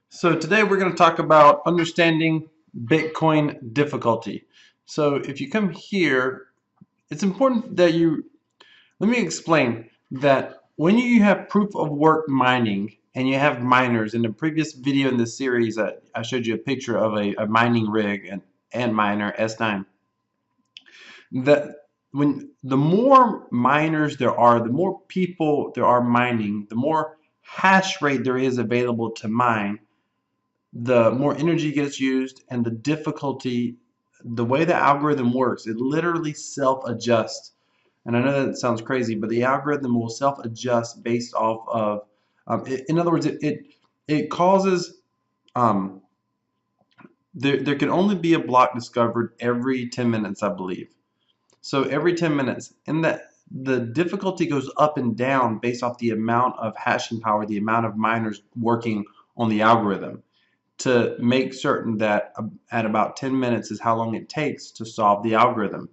So today we're going to talk about understanding Bitcoin difficulty. So if you come here, it's important that let me explain that when you have proof of work mining and you have miners, in the previous video in this series I showed you a picture of a mining rig and miner S9. That when the more miners there are, the more people there are mining, the more hash rate there is available to mine, the more energy gets used, and the difficulty, the way the algorithm works, it literally self-adjusts. And I know that sounds crazy, but the algorithm will self-adjust based off of, in other words, it causes, um, there can only be a block discovered every 10 minutes, I believe. So every 10 minutes, and that the difficulty goes up and down based off the amount of hashing power, the amount of miners working on the algorithm, to make certain that at about 10 minutes is how long it takes to solve the algorithm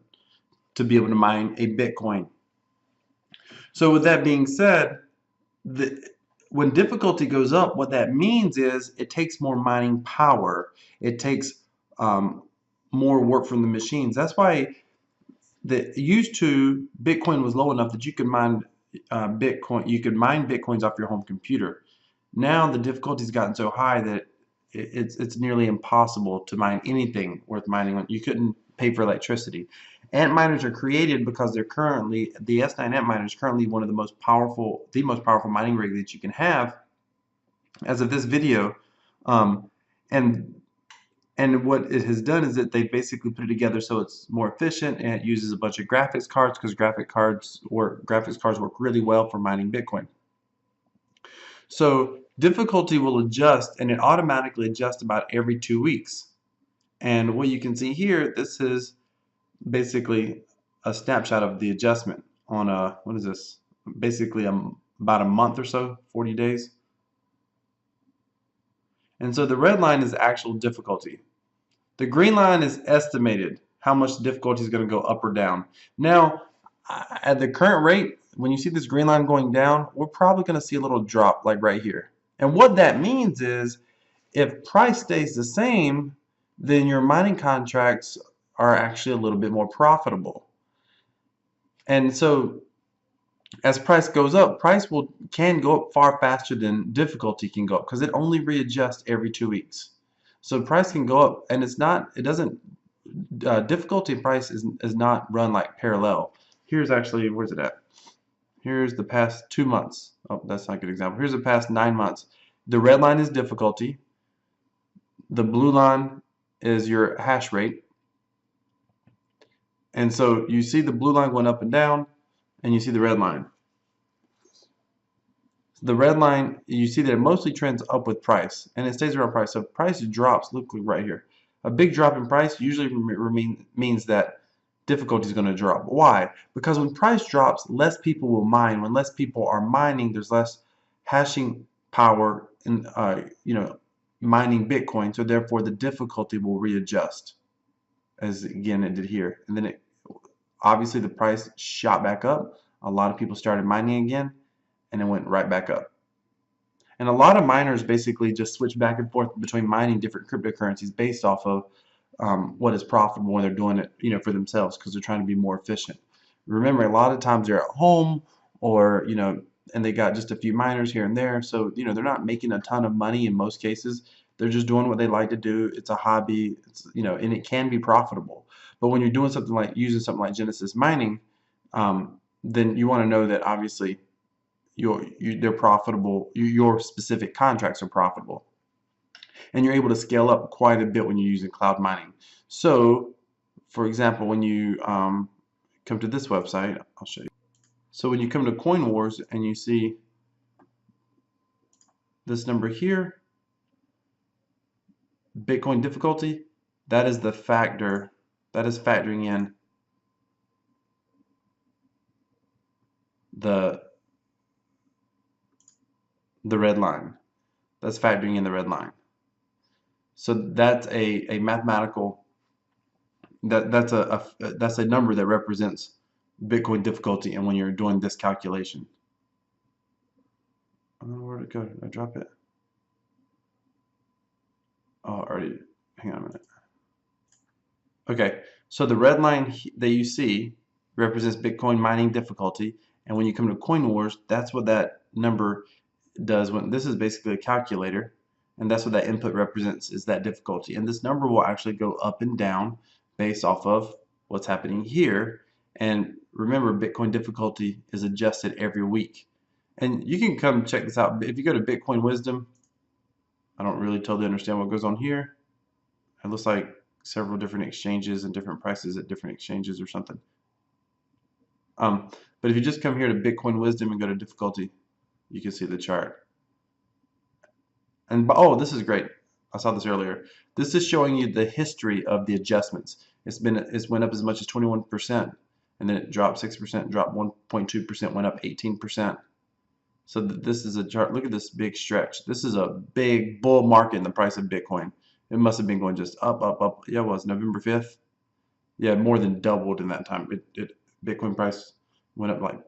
to be able to mine a Bitcoin. So with that being said, when difficulty goes up, what that means is it takes more mining power. It takes um, more work from the machines. That's why used to Bitcoin was low enough that you could mine Bitcoins off your home computer. Now the difficulty's gotten so high that it's nearly impossible to mine anything worth mining. You couldn't pay for electricity. Antminers are created because the S9 Antminer is currently one of the most powerful mining rig that you can have as of this video. Um, and and what it has done is that they basically put it together so it's more efficient, and it uses a bunch of graphics cards because graphics cards work really well for mining Bitcoin. So difficulty will adjust, and it automatically adjusts about every 2 weeks. And what you can see here, this is basically a snapshot of the adjustment on what is this? Basically about a month or so, 40 days. And so the red line is actual difficulty. The green line is estimated how much the difficulty is going to go up or down. Now, at the current rate, when you see this green line going down, we're probably going to see a little drop like right here. And what that means is if price stays the same, then your mining contracts are actually a little bit more profitable. And so as price goes up, can go up far faster than difficulty can go up because it only readjusts every 2 weeks. So price can go up, and it doesn't difficulty and price is not run like parallel. Here's actually, where's it at? Here's the past 2 months. Oh, that's not a good example. Here's the past 9 months. The red line is difficulty. The blue line is your hash rate. And so you see the blue line going up and down, and you see the red line. The red line, you see that it mostly trends up with price, and it stays around price. So if price drops, look right here. A big drop in price usually means that difficulty is going to drop. Why? Because when price drops, less people will mine. When less people are mining, there's less hashing power in mining Bitcoin. So therefore, the difficulty will readjust, as again it did here. And then obviously the price shot back up. A lot of people started mining again, and it went right back up. And a lot of miners basically just switch back and forth between mining different cryptocurrencies based off of what is profitable when they're doing it, for themselves because they're trying to be more efficient. Remember, a lot of times they're at home or, and they got just a few miners here and there. So, they're not making a ton of money in most cases. They're just doing what they like to do. It's a hobby, and it can be profitable. But when you're doing using something like Genesis Mining, then you want to know that obviously they're profitable. Your specific contracts are profitable, and you're able to scale up quite a bit when you're using cloud mining. So, for example, when you come to this website, I'll show you. So when you come to Coin Wars and you see this number here, Bitcoin difficulty, that is the factor that is factoring in the red line. That's factoring in the red line. So that's a mathematical that's a number that represents Bitcoin difficulty, and when you're doing this calculation. I don't know where to go. Did I drop it? already, hang on a minute. Okay, so the red line that you see represents Bitcoin mining difficulty, and when you come to Coin Wars, that's what that number does. When this is basically a calculator, and that's what that input represents, is that difficulty. And this number will actually go up and down based off of what's happening here. And remember, Bitcoin difficulty is adjusted every week. And you can come check this out. If you go to Bitcoin Wisdom, I don't really totally understand what goes on here. It looks like several different exchanges and different prices at different exchanges or something. But if you just come here to Bitcoin Wisdom and go to difficulty, you can see the chart. And oh, this is great. I saw this earlier. This is showing you the history of the adjustments. It's went up as much as 21%, and then it dropped 6%, dropped 1.2%, went up 18%. So this is a chart. Look at this big stretch. This is a big bull market in the price of Bitcoin. It must have been going just up, up, up. Yeah, it was November 5th. Yeah, more than doubled in that time. Bitcoin price went up like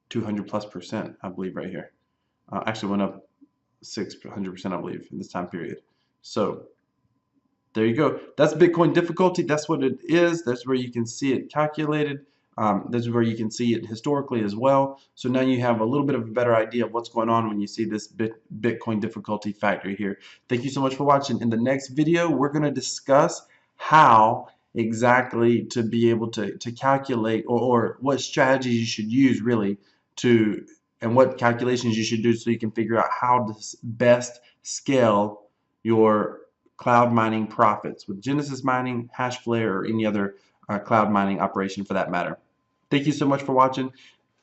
200+%, I believe, right here. Actually went up 600%, I believe, in this time period. So there you go. That's Bitcoin difficulty. That's what it is. That's where you can see it calculated. This is where you can see it historically as well. So now you have a little bit of a better idea of what's going on when you see this Bitcoin difficulty factor here. Thank you so much for watching. In the next video, we're going to discuss how exactly to be able to calculate or what strategies you should use really to and what calculations you should do so you can figure out how to best scale your cloud mining profits with Genesis Mining, Hashflare, or any other cloud mining operation for that matter. Thank you so much for watching.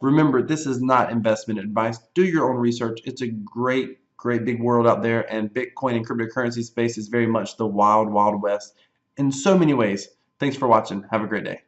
Remember, this is not investment advice. Do your own research. It's a great big world out there, and Bitcoin and cryptocurrency space is very much the wild, wild west in so many ways. Thanks for watching. Have a great day.